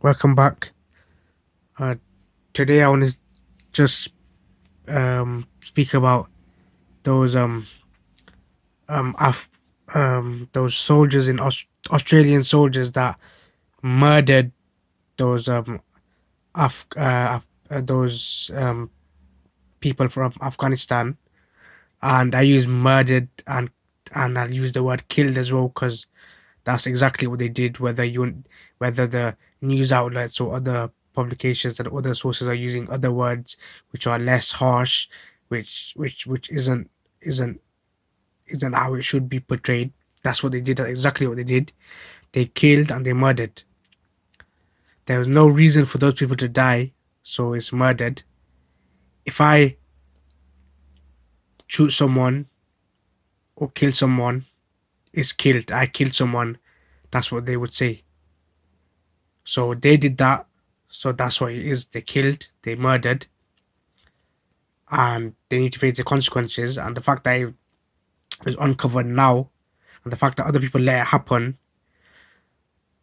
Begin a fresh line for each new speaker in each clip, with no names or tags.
Welcome back. Uh, Today I want to just speak about those Af- those soldiers in Australian soldiers that murdered those those people from Afghanistan, and I use murdered and I'll use the word killed as well because that's exactly what they did. Whether the news outlets or other publications and other sources are using other words which are less harsh, which isn't isn't how it should be portrayed. That's what they did. Exactly what they did. They killed and they murdered. There was no reason for those people to die, so it's murdered. If I shoot someone or kill someone, it's killed. I killed someone. That's what they would say. So they did that. So that's what it is. They killed, they murdered, and they need to face the consequences. And the fact that it is uncovered now, and the fact that other people let it happen,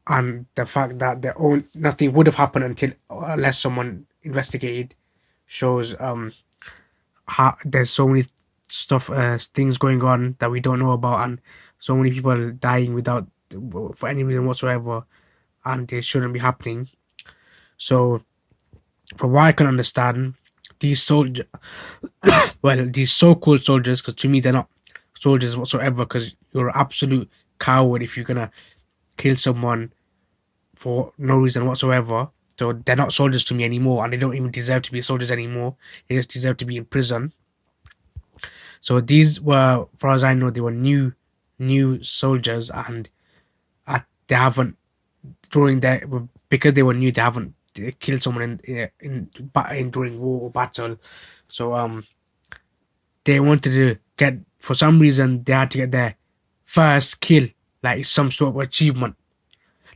and the fact that their own nothing would have happened until unless someone investigated, shows how there's so many things going on that we don't know about, and so many people dying without for any reason whatsoever, and it shouldn't be happening. So, from what I can understand, these soldiers, well, these so-called soldiers, because to me they're not soldiers whatsoever, because you're an absolute coward if you're gonna kill someone for no reason whatsoever. So they're not soldiers to me anymore, and they don't even deserve to be soldiers anymore. They just deserve to be in prison. So these were, far as I know, they were new soldiers, and they haven't during their because they were new, they haven't killed someone in during war or battle. So they wanted to get, for some reason they had to get their first kill, like it's some sort of achievement.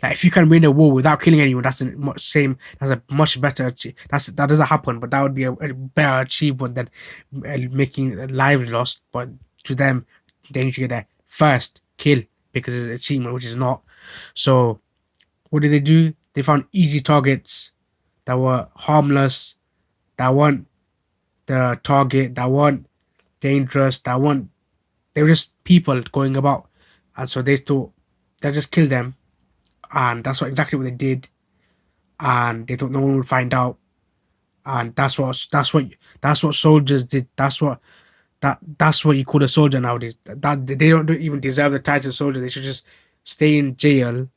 Like if you can win a war without killing anyone, that's a much better that doesn't happen, but that would be a better achievement than making lives lost. But to them, they need to get their first kill because it's an achievement, which is not. So what did they do? They found easy targets that were harmless, that weren't the target, that weren't dangerous, that weren't, they were just people going about. And so they thought they'll just kill them. And that's exactly what they did. And they thought no one would find out. And that's what soldiers did. That's what you call a soldier nowadays. That they don't even deserve the title soldier. They should just stay in jail.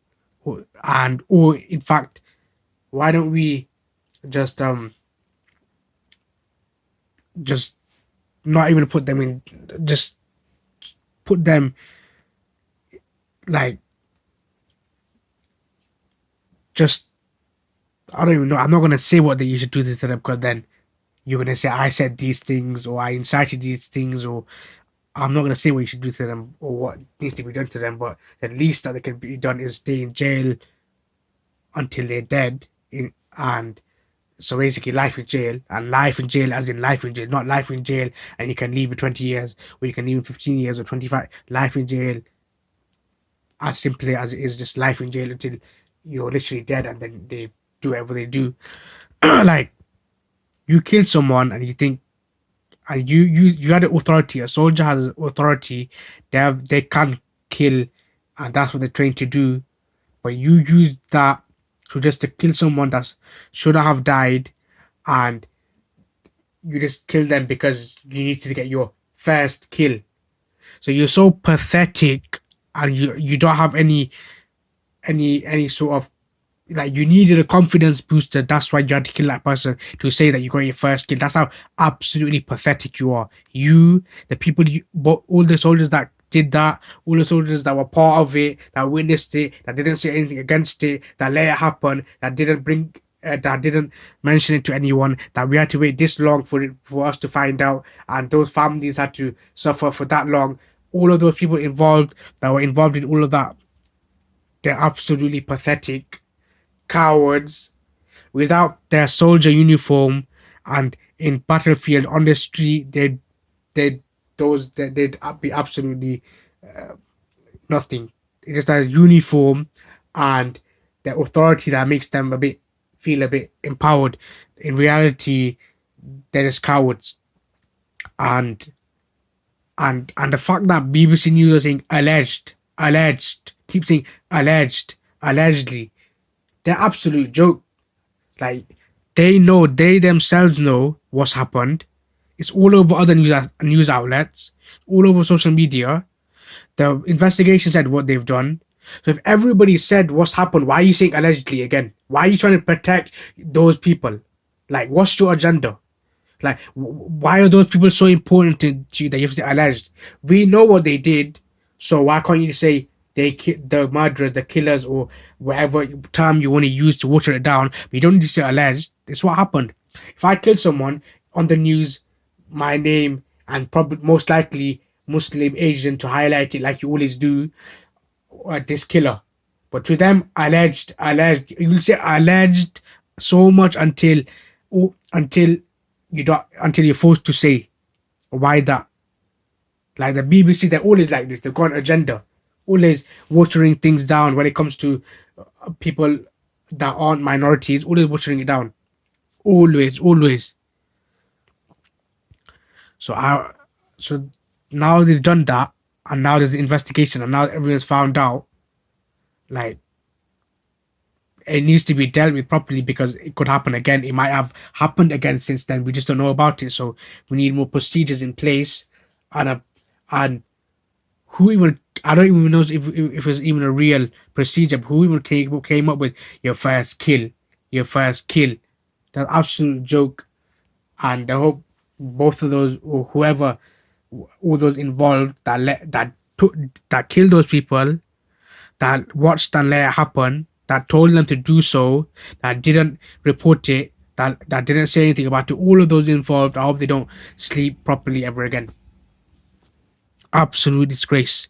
Or in fact, why don't we just just not even put them in, just put them like, just, I don't even know. I'm not gonna say what you should do to them, because then you're gonna say I said these things or I incited these things, or I'm not gonna say what you should do to them or what needs to be done to them. But the least that they can be done is stay in jail until they're dead. And so basically, life in jail, as in life in jail, not life in jail, and you can leave in 20 years, or you can leave in 15 years or 25. Life in jail, as simply as it is, just life in jail until you're literally dead, and then they do whatever they do. Like, you kill someone and you think, and you had the authority. A soldier has authority. They can kill, and that's what they're trained to do. But you use that to kill someone that shouldn't have died, and you just kill them because you need to get your first kill. So you're so pathetic, and you don't have any sort of, like, you needed a confidence booster. That's why you had to kill that person to say that you got your first kill. That's how absolutely pathetic you are. The people, but all the soldiers that did that, all the soldiers that were part of it, that witnessed it, that didn't say anything against it, that let it happen, that didn't mention it to anyone, that we had to wait this long for us to find out, and those families had to suffer for that long. All of those people involved that were involved in all of that, they're absolutely pathetic cowards without their soldier uniform, and in battlefield on the street they they'd be absolutely nothing. It just has uniform, and the authority that makes them a bit feel a bit empowered. In reality, they're just cowards. And and the fact that BBC News are saying alleged, keep saying alleged, allegedly, they're absolute joke. Like they know, they themselves know what's happened. It's all over other news outlets, all over social media. The investigation said what they've done. So if everybody said what's happened, why are you saying allegedly again? Why are you trying to protect those people? Like, what's your agenda? Like, why are those people so important to you that you have to say alleged? We know what they did, so why can't you say the murderers, the killers, or whatever term you want to use to water it down? But you don't need to say alleged. It's what happened. If I kill someone on the news, my name and probably most likely Muslim Asian to highlight it like you always do, this killer. But to them, alleged. You will say alleged so much until, oh, until you don't, until you're forced to say why that. Like the BBC, they're always like this. They've got an agenda, always watering things down when it comes to people that aren't minorities. Always watering it down. Always, always. So so now they've done that, and now there's an investigation, and now everyone's found out. Like it needs to be dealt with properly because it could happen again. It might have happened again since then. We just don't know about it. So we need more procedures in place, and and who even, I don't even know if it's even a real procedure. But who even came up with your first kill, your first kill? That's absolute joke. And I hope both of those, or whoever, all those involved that killed those people, that watched and let it happen, that told them to do so, that didn't report it, that didn't say anything about it, all of those involved, I hope they don't sleep properly ever again. Absolute disgrace.